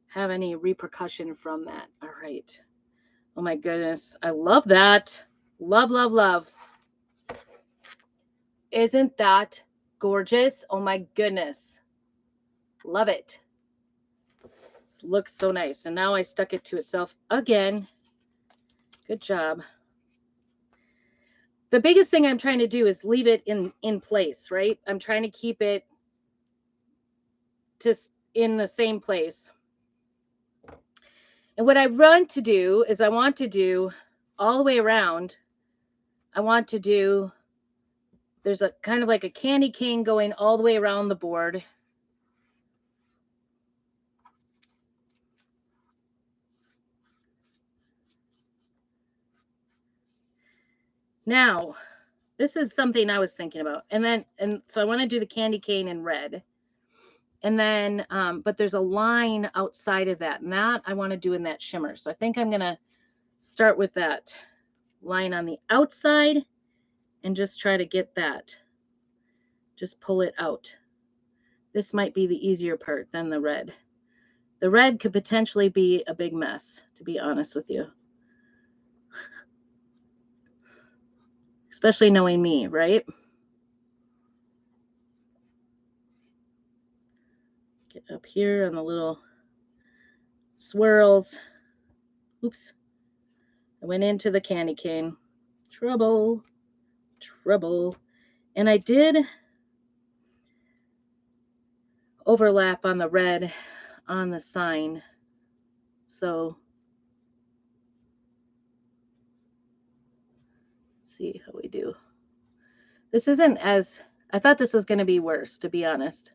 have any repercussion from that. All right. Oh my goodness. I love that. Love, love, love. Isn't that gorgeous? Oh my goodness. Love it. This looks so nice. And now I stuck it to itself again. Good job. The biggest thing I'm trying to do is leave it in place, right? I'm trying to keep it just in the same place. And what I want to do is I want to do all the way around. I want to do, there's a kind of like a candy cane going all the way around the board. Now, this is something I was thinking about. And so I want to do the candy cane in red. And then, but there's a line outside of that. And that I want to do in that shimmer. So I think I'm going to start with that line on the outside and just try to get that. Just pull it out. This might be the easier part than the red. The red could potentially be a big mess, to be honest with you. Especially knowing me, right? Get up here on the little swirls. Oops. I went into the candy cane. Trouble. Trouble. And I did overlap on the red on the sign. So let's see how we do. This isn't as, I thought this was going to be worse, to be honest.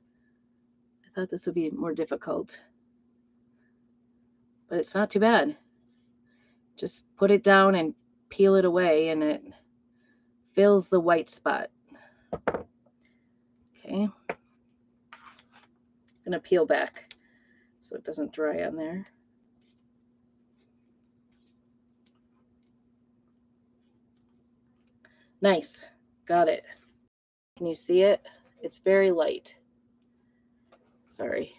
I thought this would be more difficult. But it's not too bad. Just put it down and peel it away and it fills the white spot. Okay. I'm going to peel back so it doesn't dry on there. Nice. Got it. Can you see it? It's very light. Sorry.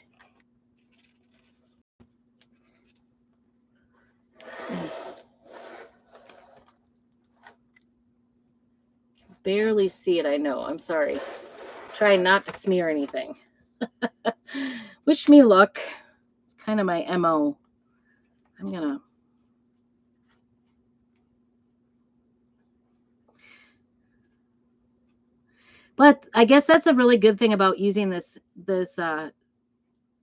Barely see it, I know. I'm sorry. Trying not to smear anything. Wish me luck. It's kind of my MO. I'm gonna. But I guess that's a really good thing about using this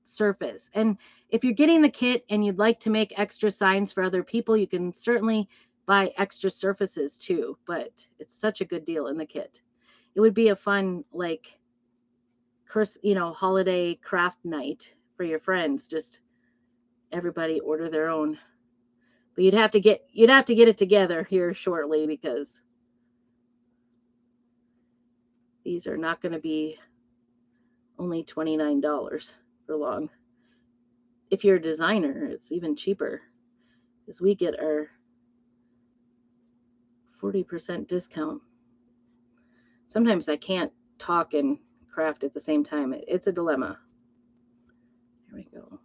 surface. And if you're getting the kit and you'd like to make extra signs for other people, you can certainly buy extra surfaces too. But it's such a good deal in the kit. It would be a fun, like, holiday craft night for your friends. Just everybody order their own. But you'd have to get it together here shortly because these are not going to be only $29 for long. If you're a designer, it's even cheaper because we get our 40% discount. Sometimes I can't talk and craft at the same time. It's a dilemma. Here we go.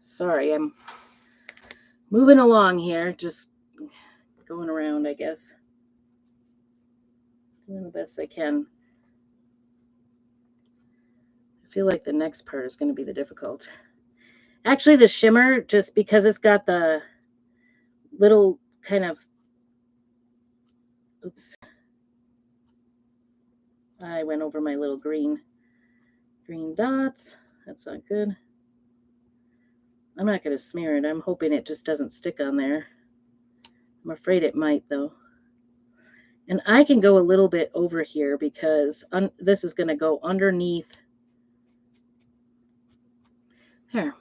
Sorry, I'm moving along here, just going around, I guess. Doing the best I can. I feel like the next part is going to be the difficult. Actually, the shimmer, just because it's got the little kind of, oops. I went over my little green dots. That's not good. I'm not going to smear it. I'm hoping it just doesn't stick on there. I'm afraid it might, though. And I can go a little bit over here because this is going to go underneath. There.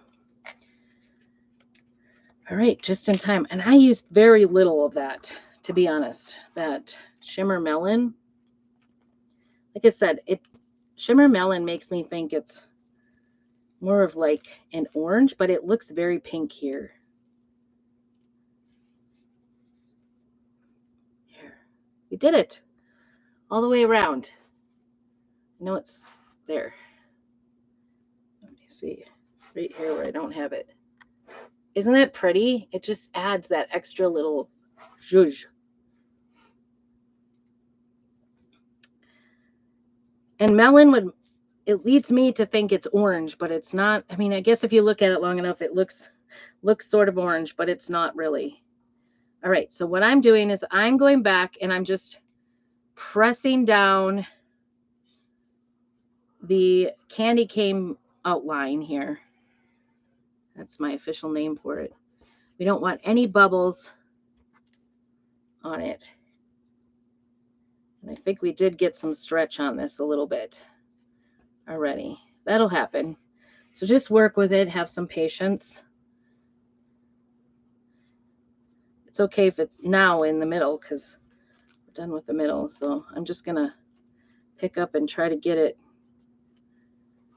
All right, just in time. And I used very little of that, to be honest. That shimmer melon. Like I said, shimmer melon makes me think it's more of like an orange, but it looks very pink here. Here. We did it. All the way around. I know it's there. Let me see. Right here where I don't have it. Isn't that pretty? It just adds that extra little zhuzh. And melon it leads me to think it's orange, but it's not. I mean, I guess if you look at it long enough, it looks sort of orange, but it's not really. All right, so what I'm doing is I'm going back and I'm just pressing down the candy cane outline here. That's my official name for it. We don't want any bubbles on it. And I think we did get some stretch on this a little bit already. That'll happen. So just work with it, have some patience. It's okay if it's now in the middle because we're done with the middle. So I'm just going to pick up and try to get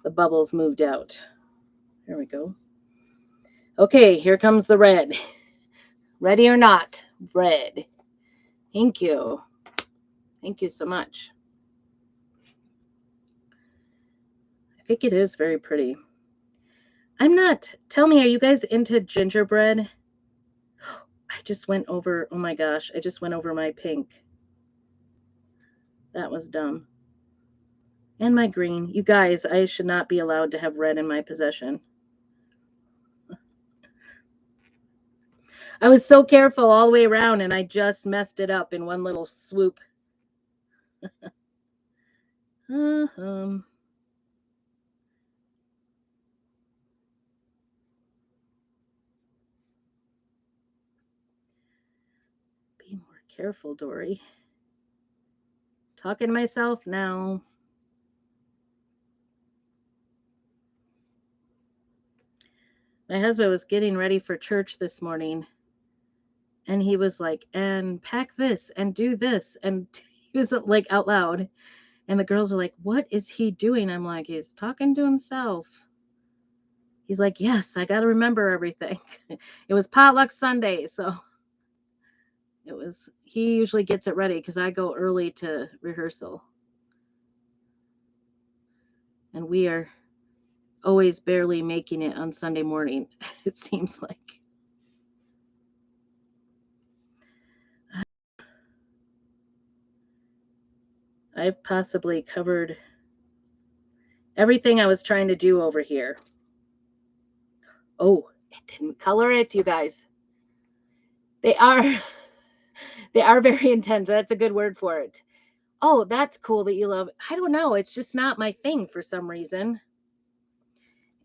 the bubbles moved out. There we go. Okay, here comes the red. Ready or not, red. Thank you. Thank you so much. I think it is very pretty. I'm not. Tell me, are you guys into gingerbread? I just went over. Oh my gosh, I just went over my pink. That was dumb. And my green. You guys, I should not be allowed to have red in my possession. I was so careful all the way around and I just messed it up in one little swoop. Uh-huh. Be more careful, Dory. Talking to myself now. My husband was getting ready for church this morning and he was like, and pack this and do this. And he was like out loud. And the girls are like, what is he doing? I'm like, he's talking to himself. He's like, yes, I got to remember everything. It was potluck Sunday. So he usually gets it ready because I go early to rehearsal. And we are always barely making it on Sunday morning, it seems like. I've possibly covered everything I was trying to do over here. Oh, it didn't color it, you guys. They are very intense. That's a good word for it. Oh, that's cool that you love. I don't know. It's just not my thing for some reason.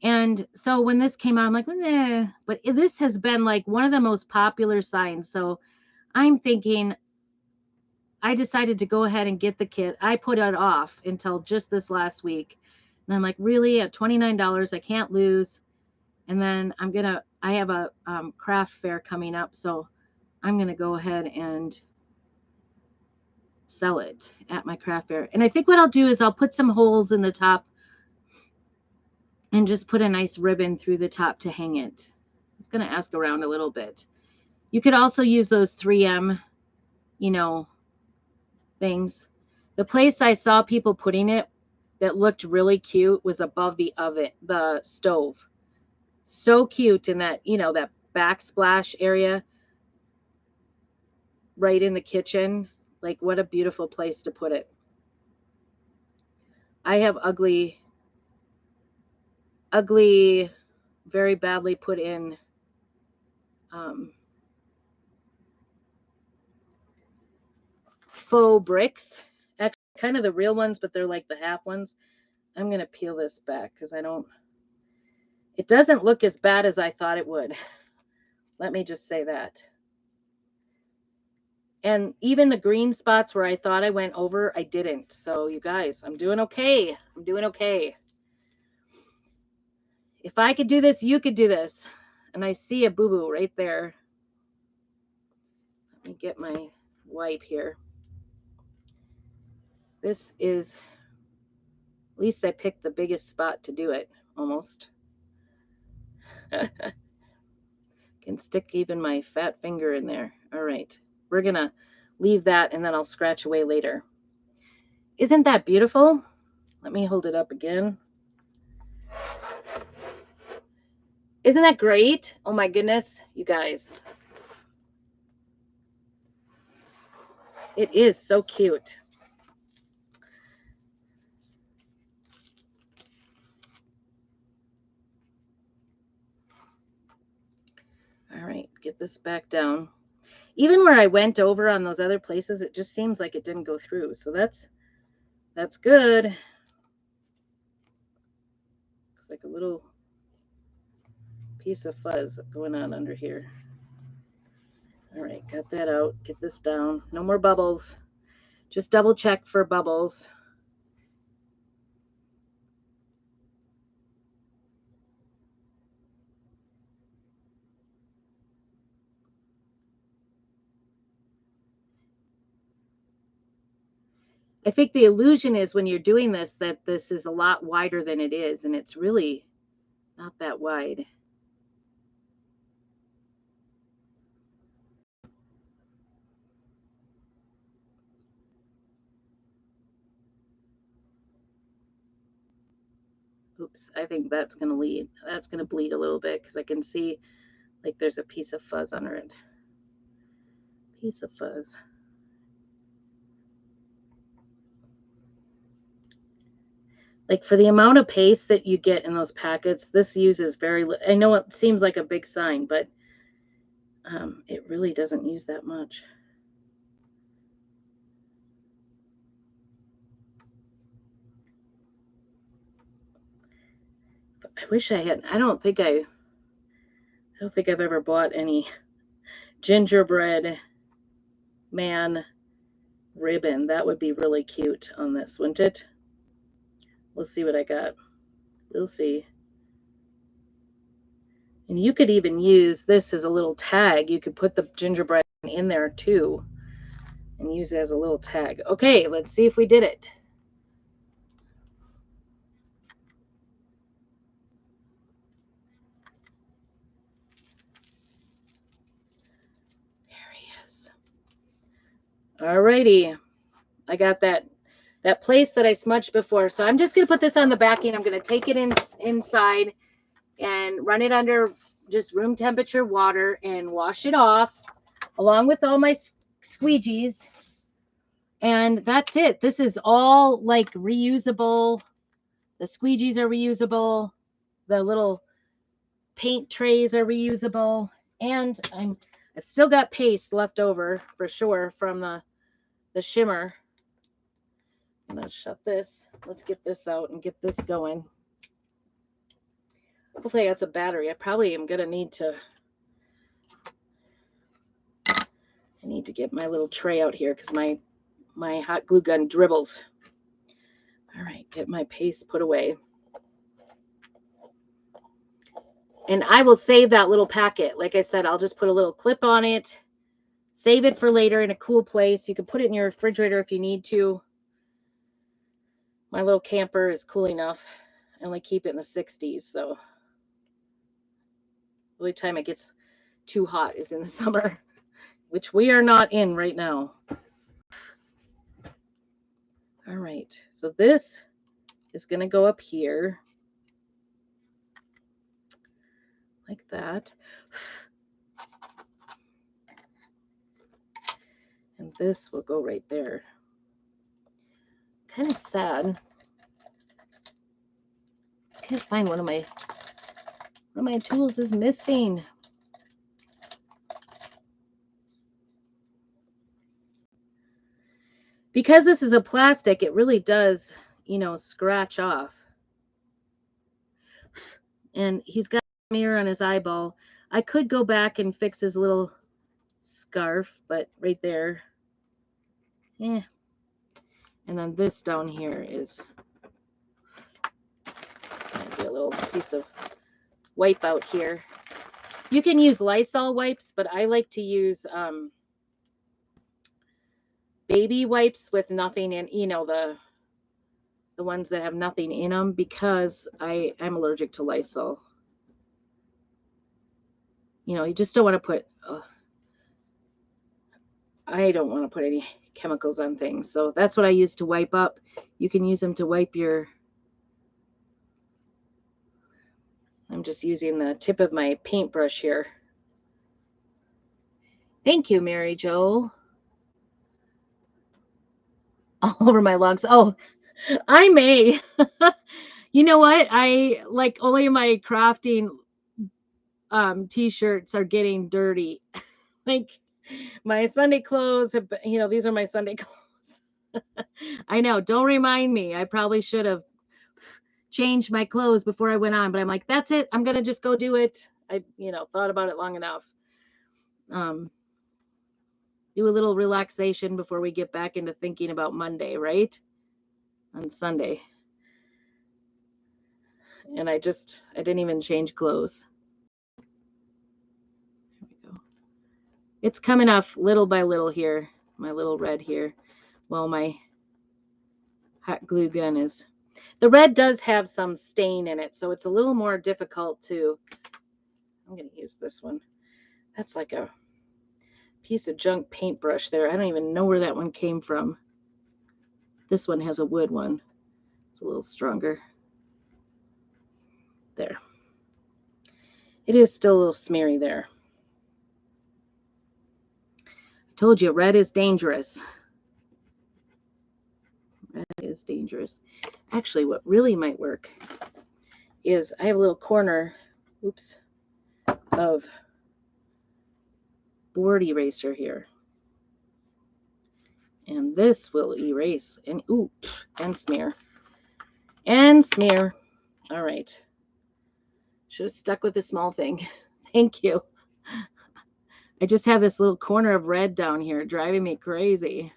And so when this came out, I'm like, eh. But this has been like one of the most popular signs. So I'm thinking I decided to go ahead and get the kit. I put it off until just this last week. And I'm like, really, at $29, I can't lose. And then I have a craft fair coming up. So I'm going to go ahead and sell it at my craft fair. And I think what I'll do is I'll put some holes in the top and just put a nice ribbon through the top to hang it. It's going to ask around a little bit. You could also use those 3M, things. The place I saw people putting it that looked really cute was above the oven, the stove. So cute in that, that backsplash area right in the kitchen. Like, what a beautiful place to put it. I have ugly, very badly put in faux bricks. Actually, kind of the real ones, but they're like the half ones. I'm going to peel this back because it doesn't look as bad as I thought it would. Let me just say that. And even the green spots where I thought I went over, I didn't. So you guys, I'm doing okay. I'm doing okay. If I could do this, you could do this. And I see a boo-boo right there. Let me get my wipe here. This is, at least I picked the biggest spot to do it, almost. Can stick even my fat finger in there. All right. We're going to leave that and then I'll scratch away later. Isn't that beautiful? Let me hold it up again. Isn't that great? Oh my goodness, you guys. It is so cute. All right, get this back down. Even where I went over on those other places, it just seems like it didn't go through. So that's good. It's like a little piece of fuzz going on under here. All right, got that out. Get this down. No more bubbles. Just double check for bubbles. I think the illusion is when you're doing this that this is a lot wider than it is, and it's really not that wide. Oops, I think that's going to lead. That's going to bleed a little bit because I can see like there's a piece of fuzz under it. Piece of fuzz. Like for the amount of paste that you get in those packets, this uses very, I know it seems like a big sign, but it really doesn't use that much. I wish I had, I don't think I've ever bought any gingerbread man ribbon. That would be really cute on this, wouldn't it? We'll see what I got. We'll see. And you could even use this as a little tag. You could put the gingerbread in there too and use it as a little tag. Okay, let's see if we did it. There he is. Alrighty. I got that place that I smudged before. So I'm just going to put this on the backing. I'm going to take it inside and run it under just room temperature water and wash it off along with all my squeegees. And that's it. This is all like reusable. The squeegees are reusable. The little paint trays are reusable. And I've still got paste left over for sure from the shimmer. I'm going to shut this. Let's get this out and get this going. Hopefully I got some battery. I probably am going to need to get my little tray out here because my hot glue gun dribbles. All right, get my paste put away. And I will save that little packet. Like I said, I'll just put a little clip on it, save it for later in a cool place. You can put it in your refrigerator if you need to. My little camper is cool enough. I only keep it in the 60s, so the only time it gets too hot is in the summer, which we are not in right now. All right, so this is going to go up here like that. And this will go right there. Kind of sad. I can't find one of my tools is missing. Because this is a plastic, it really does, scratch off. And he's got a mirror on his eyeball. I could go back and fix his little scarf, but right there. Yeah. And then this down here is a little piece of wipe out here. You can use Lysol wipes, but I like to use baby wipes with nothing in, the ones that have nothing in them, because I'm allergic to Lysol. You just don't want to put, I don't want to put any chemicals on things. So that's what I use to wipe up. You can use them to wipe I'm just using the tip of my paintbrush here. Thank you, Mary Jo. All over my logs. Oh, I may. You know what? I like only my crafting t-shirts are getting dirty. Like my Sunday clothes have, these are my Sunday clothes. I know. Don't remind me. I probably should have changed my clothes before I went on, but I'm like, that's it. I'm going to just go do it. I, thought about it long enough. Do a little relaxation before we get back into thinking about Monday, right? On Sunday. And I didn't even change clothes. There we go. It's coming off little by little here, my little red here. Well, my hot glue gun is. The red does have some stain in it, so it's a little more difficult to. I'm going to use this one. That's like a piece of junk paintbrush there. I don't even know where that one came from. This one has a wood one. It's a little stronger. There. It is still a little smeary there. I told you, red is dangerous. Red is is dangerous. Actually, what really might work is I have a little corner, oops, of board eraser here. And this will erase and and smear. And smear. All right. Should have stuck with the small thing. Thank you. I just have this little corner of red down here driving me crazy.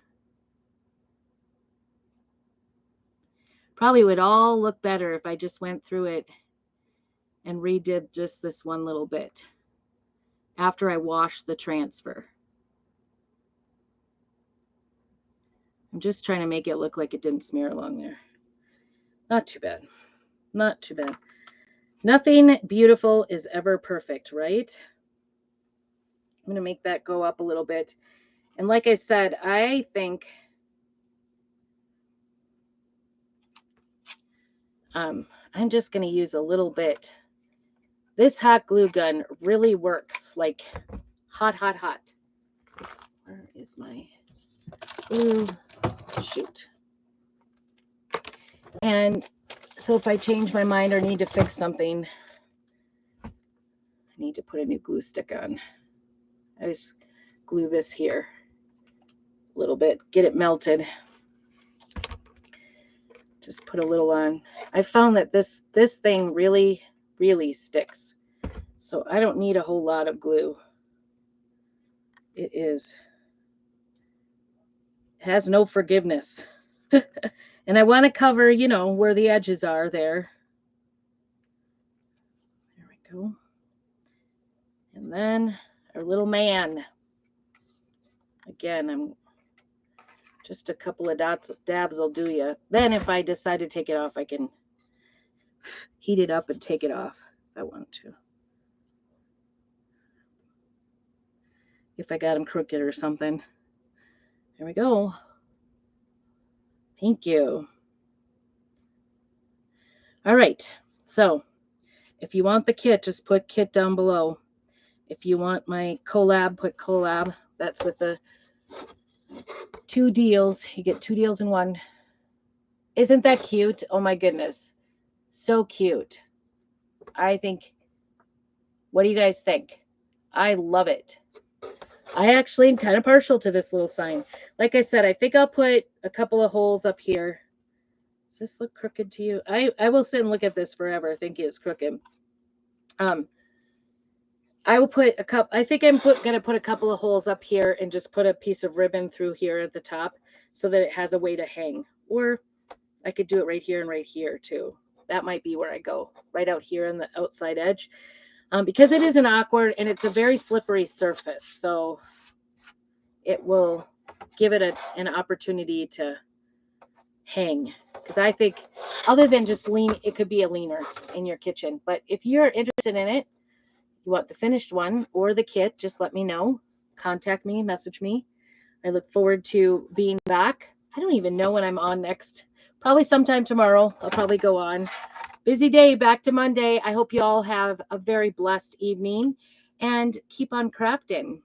Probably would all look better if I just went through it and redid just this one little bit after I washed the transfer. I'm just trying to make it look like it didn't smear along there. Not too bad. Not too bad. Nothing beautiful is ever perfect, right? I'm going to make that go up a little bit. And like I said, I think I'm just going to use a little bit. This hot glue gun really works like hot, hot, hot. Where is my glue? Shoot. And so if I change my mind or need to fix something, I need to put a new glue stick on. I just glue this here a little bit, get it melted. Just put a little on. I found that this thing really, really sticks. So I don't need a whole lot of glue. It has no forgiveness. And I want to cover, you know, where the edges are there. There we go. And then our little man. Again, I'm just a couple of dabs will do you. Then if I decide to take it off, I can heat it up and take it off if I want to. If I got him crooked or something. There we go. Thank you. All right. So if you want the kit, just put kit down below. If you want my collab, put collab. That's with the 2 deals. You get 2 deals in one. Isn't that cute? Oh my goodness. So cute. I think, what do you guys think? I love it. I actually am kind of partial to this little sign. Like I said, I think I'll put a couple of holes up here. Does this look crooked to you? I will sit and look at this forever thinking it's crooked. I will put a couple, I think I'm going to put a couple of holes up here and just put a piece of ribbon through here at the top so that it has a way to hang. Or I could do it right here and right here too. That might be where I go, right out here on the outside edge. Because it isn't awkward and it's a very slippery surface. So it will give it an opportunity to hang. Because I think other than just lean, it could be a leaner in your kitchen. But if you're interested in it, you want the finished one or the kit, just let me know. Contact me, message me. I look forward to being back. I don't even know when I'm on next. Probably sometime tomorrow. I'll probably go on. Busy day, back to Monday. I hope you all have a very blessed evening and keep on crafting.